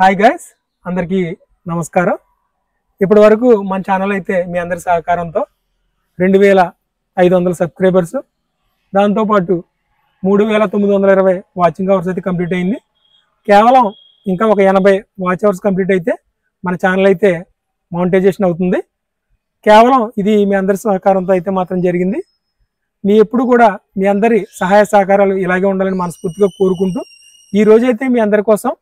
Hi guys, అందరికీ నమస్కారం. ఇప్పటి వరకు మన ఛానల్ అయితే మీ అందరి సహకారంతో 2500 సబ్స్క్రైబర్స్, దాంతోపాటు 3920 వాచింగ్ అవర్స్ అయితే కంప్లీట్ అయింది. కేవలం ఇంకా ఒక 80 వాచ్ అవర్స్ కంప్లీట్ అయితే మన ఛానల్ అయితే మానిటైజేషన్ అవుతుంది. కేవలం ఇది మీ అందరి సహకారంతో అయితే మాత్రం జరిగింది. మీ ఎప్పుడు కూడా మీ అందరి సహాయ సహకారాలు ఇలాగే ఉండాలని మనస్ఫూర్తిగా కోరుకుంటూ ఈ రోజైతే మీ అందరి కోసం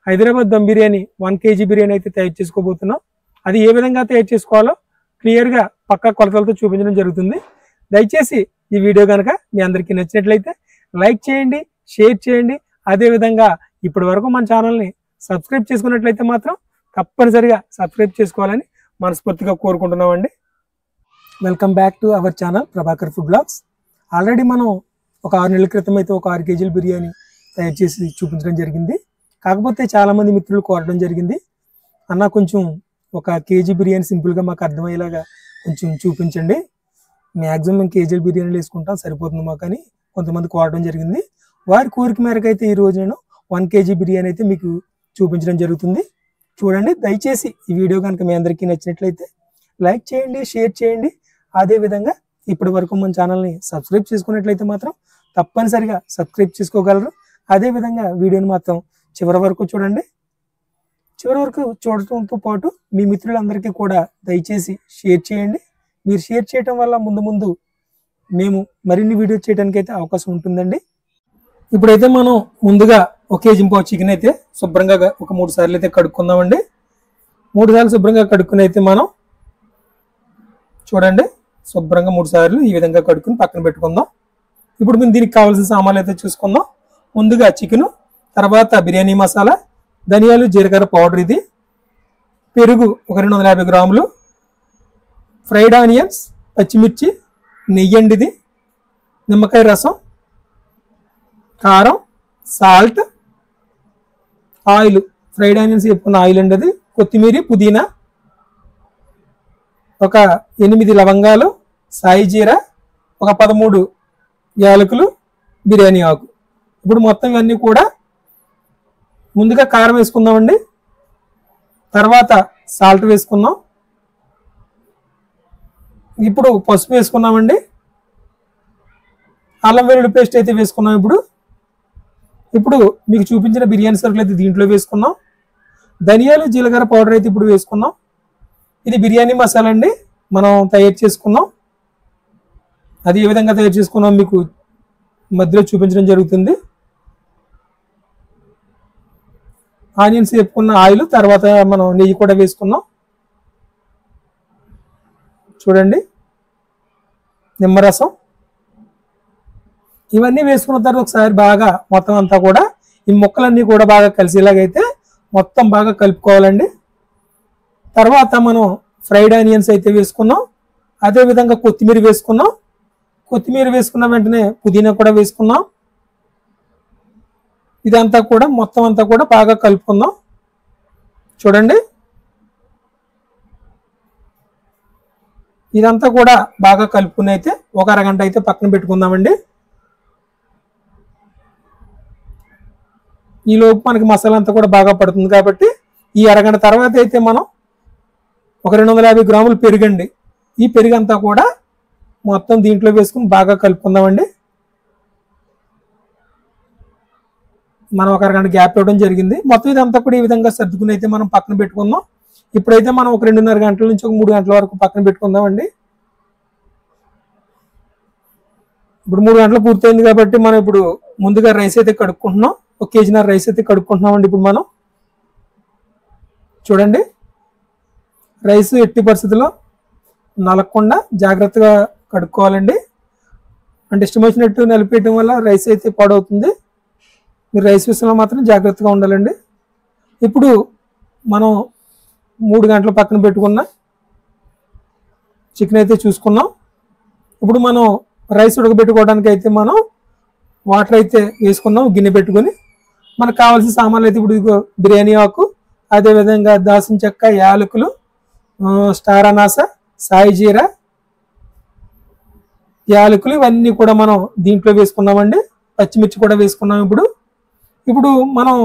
హైదరాబాద్ దమ్ బిర్యానీ 1 kg బిర్యానీ అయితే తయారు చేసుకోబోతున్నాం. అది ఏ విధంగా తయారు చేసుకోవాలో క్లియర్గా పక్కా కొలతలతో చూపించడం జరుగుతుంది. దయచేసి ఈ వీడియో కనుక మీ అందరికీ నచ్చినట్లయితే లైక్ చేయండి, షేర్ చేయండి. అదేవిధంగా ఇప్పటి వరకు మన ఛానల్ని సబ్స్క్రైబ్ చేసుకున్నట్లయితే మాత్రం తప్పనిసరిగా సబ్స్క్రైబ్ చేసుకోవాలని మనస్ఫూర్తిగా కోరుకుంటున్నామండి. Welcome back to our channel Prabhakar food blogs. Already మనం ఒక 6 నెలల క్రితం అయితే ఒక 6 kg బిర్యానీ తయారు చేసి చూపించడం జరిగింది. కాకపోతే చాలామంది మిత్రులు కోరడం జరిగింది, అన్న కొంచెం 1 kg బిర్యానీ సింపుల్గా మాకు అర్థమయ్యేలాగా కొంచెం చూపించండి, మ్యాక్సిమం కేజీల బిర్యానీలు వేసుకుంటాం సరిపోతుంది మాకు అని కొంతమంది కోరడం జరిగింది. వారి కోరిక మేరకు అయితే ఈరోజు నేను 1 kg బిర్యానీ అయితే మీకు చూపించడం జరుగుతుంది. చూడండి, దయచేసి ఈ వీడియో కనుక మీ అందరికీ నచ్చినట్లయితే లైక్ చేయండి, షేర్ చేయండి. అదేవిధంగా ఇప్పటి వరకు మన ఛానల్ని సబ్స్క్రైబ్ చేసుకున్నట్లయితే మాత్రం తప్పనిసరిగా సబ్స్క్రైబ్ చేసుకోగలరు. అదేవిధంగా వీడియోని మాత్రం చివరి వరకు చూడండి. చివరి వరకు చూడటంతో పాటు మీ మిత్రులందరికీ కూడా దయచేసి షేర్ చేయండి. మీరు షేర్ చేయటం వల్ల ముందు మేము మరిన్ని వీడియోస్ చేయడానికి అయితే అవకాశం ఉంటుందండి. ఇప్పుడైతే మనం ముందుగా 1 kg పావు చికెన్ అయితే శుభ్రంగా ఒక 3 సార్లు అయితే కడుక్కుందామండి. 3 సార్లు శుభ్రంగా కడుక్కుని అయితే మనం చూడండి శుభ్రంగా 3 సార్లు ఈ విధంగా కడుక్కుని పక్కన పెట్టుకుందాం. ఇప్పుడు మేము దీనికి కావాల్సిన సామాన్లు అయితే చూసుకుందాం. ముందుగా చికెను, తర్వాత బిర్యానీ మసాలా, ధనియాలు, జీలకర్ర పౌడర్, ఇది పెరుగు ఒక 250 గ్రాములు, ఫ్రైడ్ ఆనియన్స్, పచ్చిమిర్చి, నెయ్యి అండి, ఇది నిమ్మకాయ రసం, కారం, సాల్ట్, ఆయిల్, ఫ్రైడ్ ఆనియన్స్ చెప్పుకున్న ఆయిల్ అండి, అది కొత్తిమీర, పుదీనా, ఒక 8 లవంగాలు, సాయి జీరా, ఒక 13 యాలకులు, బిర్యానీ ఆకు. ఇప్పుడు మొత్తం ఇవన్నీ కూడా ముందుగా కారం వేసుకుందామండి, తర్వాత సాల్ట్ వేసుకుందాం, ఇప్పుడు పసుపు వేసుకున్నామండి, అల్లం వెల్లుల్లి పేస్ట్ అయితే వేసుకున్నాం. ఇప్పుడు మీకు చూపించిన బిర్యానీ సరుకులు అయితే దీంట్లో వేసుకున్నాం. ధనియాలు, జీలకర్ర పౌడర్ అయితే ఇప్పుడు వేసుకున్నాం. ఇది బిర్యానీ మసాలా అండి, మనం తయారు చేసుకున్నాం. అది ఏ విధంగా తయారు చేసుకున్నాం మీకు మధ్యలో చూపించడం జరుగుతుంది. ఆనియన్స్ వేపుకున్న ఆయిల్, తర్వాత మనం నెయ్యి కూడా వేసుకున్నాం. చూడండి, నిమ్మరసం, ఇవన్నీ వేసుకున్న తర్వాత ఒకసారి బాగా మొత్తం అంతా కూడా ఈ ముక్కలన్నీ కూడా బాగా కలిసేలాగైతే మొత్తం బాగా కలుపుకోవాలండి. తర్వాత మనం ఫ్రైడ్ ఆనియన్స్ అయితే వేసుకున్నాం. అదేవిధంగా కొత్తిమీర వేసుకున్నాం. కొత్తిమీర వేసుకున్న వెంటనే పుదీనా కూడా వేసుకున్నాం. ఇదంతా కూడా మొత్తం అంతా కూడా బాగా కలుపుకుందాం. చూడండి, ఇదంతా కూడా బాగా కలుపుకుని అయితే ఒక అరగంట అయితే పక్కన పెట్టుకుందామండి. ఈలోపు మనకి మసాలా అంతా కూడా బాగా పడుతుంది కాబట్టి ఈ అరగంట తర్వాత అయితే మనం ఒక 250 గ్రాములు పెరుగండి, ఈ పెరుగు అంతా కూడా మొత్తం దీంట్లో వేసుకుని బాగా కలుపుకుందామండి. మనం ఒక అరగంట గ్యాప్ ఇవ్వడం జరిగింది. మొత్తం ఇదంతా కూడా ఈ విధంగా సర్దుకుని అయితే మనం పక్కన పెట్టుకుందాం. ఇప్పుడైతే మనం ఒక 2.5 గంటల నుంచి ఒక 3 గంటల వరకు పక్కన పెట్టుకుందామండి. ఇప్పుడు 3 గంటలు పూర్తయింది కాబట్టి మనం ఇప్పుడు ముందుగా రైస్ అయితే కడుక్కుంటున్నాం. 1 kg రైస్ అయితే కడుక్కుంటున్నామండి. ఇప్పుడు మనం చూడండి, రైస్ ఎట్టి పరిస్థితుల్లో నలగకుండా జాగ్రత్తగా కడుక్కోవాలండి. అంటే ఇష్టం వచ్చినట్టు నలిపేయడం వల్ల రైస్ అయితే పాడవుతుంది. మీరు రైస్ విషయంలో మాత్రం జాగ్రత్తగా ఉండాలండి. ఇప్పుడు మనం 3 గంటలు పక్కన పెట్టుకున్న చికెన్ అయితే చూసుకున్నాం. ఇప్పుడు మనం రైస్ ఉడకబెట్టుకోవడానికి అయితే మనం వాటర్ అయితే వేసుకున్నాం, గిన్నె పెట్టుకొని. మనకు కావాల్సిన సామాన్లు అయితే ఇప్పుడు బిర్యానీ ఆకు, అదేవిధంగా దాల్చిన చెక్క, యాలకులు, స్టార్ అనాస, సాయి జీరా, యాలకులు, ఇవన్నీ కూడా మనం దీంట్లో వేసుకున్నామండి. పచ్చిమిర్చి కూడా వేసుకున్నాం. ఇప్పుడు మనం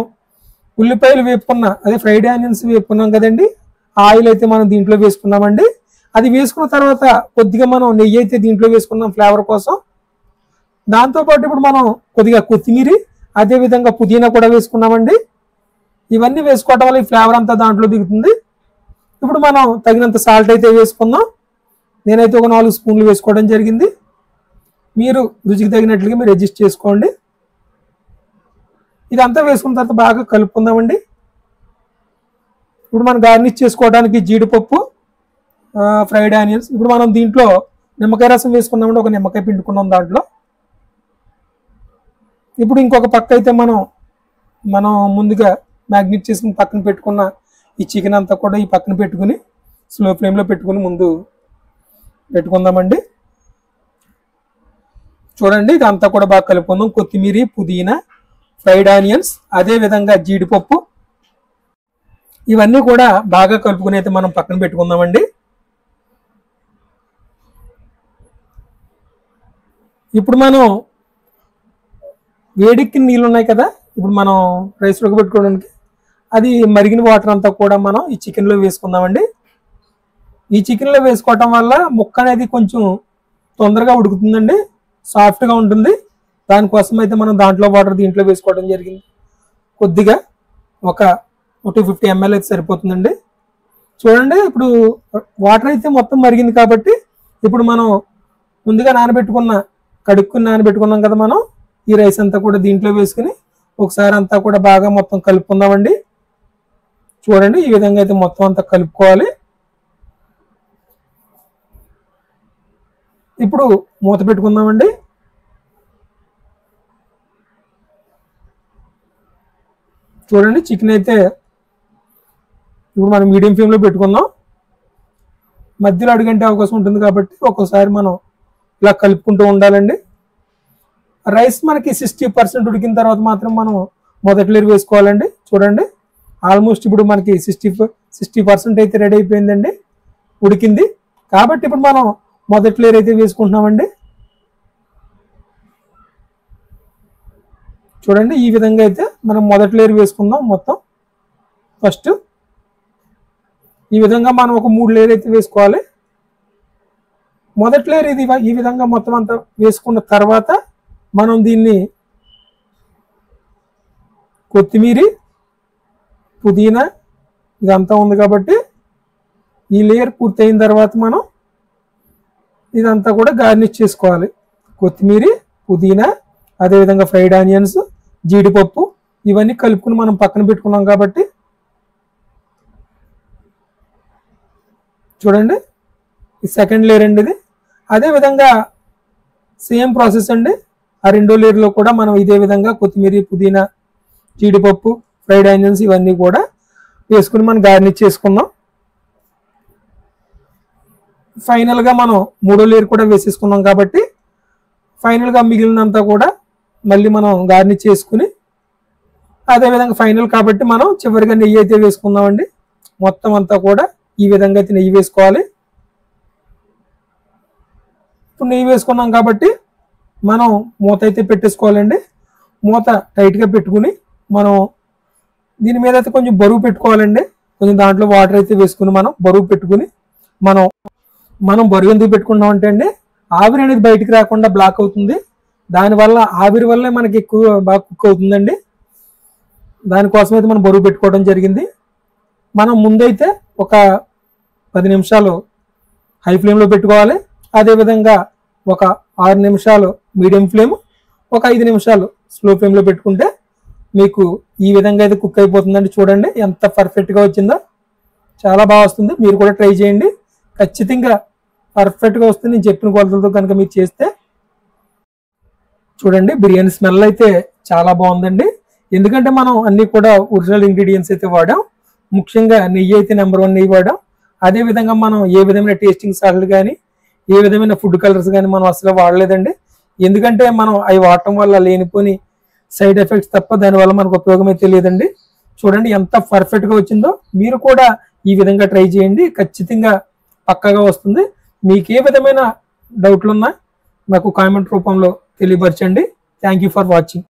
ఉల్లిపాయలు వేపుకున్న అదే ఫ్రైడ్ ఆనియన్స్ వేపుకున్నాం కదండి, ఆయిల్ అయితే మనం దీంట్లో వేసుకున్నామండి. అది వేసుకున్న తర్వాత కొద్దిగా మనం నెయ్యి అయితే దీంట్లో వేసుకున్నాం ఫ్లేవర్ కోసం. దాంతోపాటు ఇప్పుడు మనం కొద్దిగా కొత్తిమీర, అదేవిధంగా పుదీనా కూడా వేసుకున్నామండి. ఇవన్నీ వేసుకోవటం వల్ల ఈ ఫ్లేవర్ అంతా దాంట్లో దిగుతుంది. ఇప్పుడు మనం తగినంత సాల్ట్ అయితే వేసుకుందాం. నేనైతే ఒక 4 స్పూన్లు వేసుకోవడం జరిగింది. మీరు రుచికి తగినట్లుగా మీరు అడ్జస్ట్ చేసుకోండి. ఇదంతా వేసుకున్న తర్వాత బాగా కలుపుకుందామండి. ఇప్పుడు మనం గార్నిష్ చేసుకోవడానికి జీడిపప్పు, ఫ్రైడ్ ఆనియన్స్. ఇప్పుడు మనం దీంట్లో నిమ్మకాయ రసం వేసుకున్నామండి, ఒక నిమ్మకాయ పిండుకున్నాం దాంట్లో. ఇప్పుడు ఇంకొక పక్క అయితే మనం ముందుగా మ్యాగ్నెట్ చేసుకుని పక్కన పెట్టుకున్న ఈ చికెన్ అంతా కూడా ఈ పక్కన పెట్టుకుని స్లో ఫ్లేమ్లో పెట్టుకుని ముందు పెట్టుకుందామండి. చూడండి, ఇదంతా కూడా బాగా కలుపుకుందాం. కొత్తిమీర, పుదీనా, ఫ్రైడ్ ఆనియన్స్, అదేవిధంగా జీడిపప్పు, ఇవన్నీ కూడా బాగా కలుపుకుని అయితే మనం పక్కన పెట్టుకుందామండి. ఇప్పుడు మనం వేడికి నీళ్ళు ఉన్నాయి కదా, ఇప్పుడు మనం రైస్ ఉడకబెట్టుకోవడానికి అది మరిగిన వాటర్ అంతా కూడా మనం ఈ చికెన్లో వేసుకుందామండి. ఈ చికెన్లో వేసుకోవటం వల్ల ముక్క అనేది కొంచెం తొందరగా ఉడుకుతుందండి, సాఫ్ట్గా ఉంటుంది. దానికోసం అయితే మనం దాంట్లో వాటర్ దీంట్లో వేసుకోవడం జరిగింది. కొద్దిగా ఒక 250 ml అయితే సరిపోతుందండి. చూడండి, ఇప్పుడు వాటర్ అయితే మొత్తం మరిగింది కాబట్టి ఇప్పుడు మనం ముందుగా కడుక్కుని నానబెట్టుకున్నాం కదా, మనం ఈ రైస్ అంతా కూడా దీంట్లో వేసుకుని ఒకసారి అంతా కూడా బాగా మొత్తం కలుపుకుందామండి. చూడండి, ఈ విధంగా అయితే మొత్తం అంతా కలుపుకోవాలి. ఇప్పుడు మూత పెట్టుకుందామండి. చూడండి, చికెన్ అయితే ఇప్పుడు మనం మీడియం ఫ్లేమ్లో పెట్టుకుందాం. మధ్యలో అడుగంటే అవకాశం ఉంటుంది కాబట్టి ఒక్కోసారి మనం ఇలా కలుపుకుంటూ ఉండాలండి. రైస్ మనకి 60% ఉడికిన తర్వాత మాత్రం మనం మొదటి లేయర్ వేసుకోవాలండి. చూడండి, ఆల్మోస్ట్ ఇప్పుడు మనకి 60% అయితే రెడీ అయిపోయిందండి, ఉడికింది. కాబట్టి ఇప్పుడు మనం మొదటి లేయర్ అయితే వేసుకుంటున్నామండి. చూడండి, ఈ విధంగా అయితే మనం మొదటి లేయర్ వేసుకుందాం. మొత్తం ఫస్ట్ ఈ విధంగా మనం ఒక 3 లేయర్ అయితే వేసుకోవాలి. మొదటి లేయర్ ఇది ఈ విధంగా మొత్తం అంతా వేసుకున్న తర్వాత మనం దీన్ని కొత్తిమీర, పుదీనా ఇదంతా ఉంది కాబట్టి ఈ లేయర్ పూర్తయిన తర్వాత మనం ఇదంతా కూడా గార్నిష్ చేసుకోవాలి. కొత్తిమీర, పుదీనా, అదేవిధంగా ఫ్రైడ్ ఆనియన్స్, జీడిపప్పు ఇవన్నీ కలుపుకుని మనం పక్కన పెట్టుకున్నాం కాబట్టి చూడండి, ఈ సెకండ్ లేయర్ అండి ఇది. అదేవిధంగా సేమ్ ప్రాసెస్ అండి, ఆ రెండో లేయర్లో కూడా మనం ఇదే విధంగా కొత్తిమీర, పుదీనా, జీడిపప్పు, ఫ్రైడ్ ఆనియన్స్ ఇవన్నీ కూడా వేసుకుని మనం గార్నిష్ చేసుకుందాం. ఫైనల్గా మనం మూడో లేయర్ కూడా వేసేసుకున్నాం కాబట్టి ఫైనల్గా మిగిలినంతా కూడా మళ్ళీ మనం గార్నిష్ చేసుకుని అదేవిధంగా ఫైనల్ కాబట్టి మనం చివరిగా నెయ్యి అయితే వేసుకుందామండి. మొత్తం అంతా కూడా ఈ విధంగా అయితే నెయ్యి వేసుకోవాలి. ఇప్పుడు నెయ్యి వేసుకున్నాం కాబట్టి మనం మూత అయితే పెట్టేసుకోవాలండి. మూత టైట్గా పెట్టుకుని మనం దీని మీద అయితే కొంచెం బరువు పెట్టుకోవాలండి. కొంచెం దాంట్లో వాటర్ అయితే వేసుకుని మనం బరువు పెట్టుకుని మనం బరువు ఎందుకు పెట్టుకున్నాం అంటే అండి, ఆవిరి అనేది బయటికి రాకుండా బ్లాక్ అవుతుంది. దానివల్ల ఆవిరి వల్లే మనకి ఎక్కువ బాగా కుక్ అవుతుందండి. దానికోసం అయితే మనం బరువు పెట్టుకోవడం జరిగింది. మనం ముందైతే ఒక 10 నిమిషాలు హై ఫ్లేమ్లో పెట్టుకోవాలి. అదేవిధంగా ఒక 6 నిమిషాలు మీడియం ఫ్లేమ్, ఒక 5 నిమిషాలు స్లో ఫ్లేమ్లో పెట్టుకుంటే మీకు ఈ విధంగా అయితే కుక్ అయిపోతుందండి. చూడండి ఎంత పర్ఫెక్ట్గా వచ్చిందో, చాలా బాగా వస్తుంది. మీరు కూడా ట్రై చేయండి, ఖచ్చితంగా పర్ఫెక్ట్గా వస్తుంది. నేను చెప్పిన కొలతలతో కనుక మీరు చేస్తే చూడండి, బిర్యానీ స్మెల్ అయితే చాలా బాగుందండి. ఎందుకంటే మనం అన్ని కూడా ఒరిజినల్ ఇంగ్రీడియంట్స్ అయితే వాడాం. ముఖ్యంగా నెయ్యి అయితే నెంబర్ 1 నెయ్యి వాడాం. అదేవిధంగా మనం ఏ విధమైన టేస్టింగ్ సాల్ట్ కానీ ఏ విధమైన ఫుడ్ కలర్స్ కానీ మనం అసలు వాడలేదండి. ఎందుకంటే మనం అవి వాడటం వల్ల లేనిపోని సైడ్ ఎఫెక్ట్స్ తప్ప దానివల్ల మనకు ఉపయోగం అయితే లేదండి. చూడండి ఎంత పర్ఫెక్ట్గా వచ్చిందో. మీరు కూడా ఈ విధంగా ట్రై చేయండి, ఖచ్చితంగా పక్కాగా వస్తుంది. మీకు ఏ విధమైన డౌట్లు ఉన్నా నాకు కామెంట్ రూపంలో తెలియపరచండి. Thank you for watching.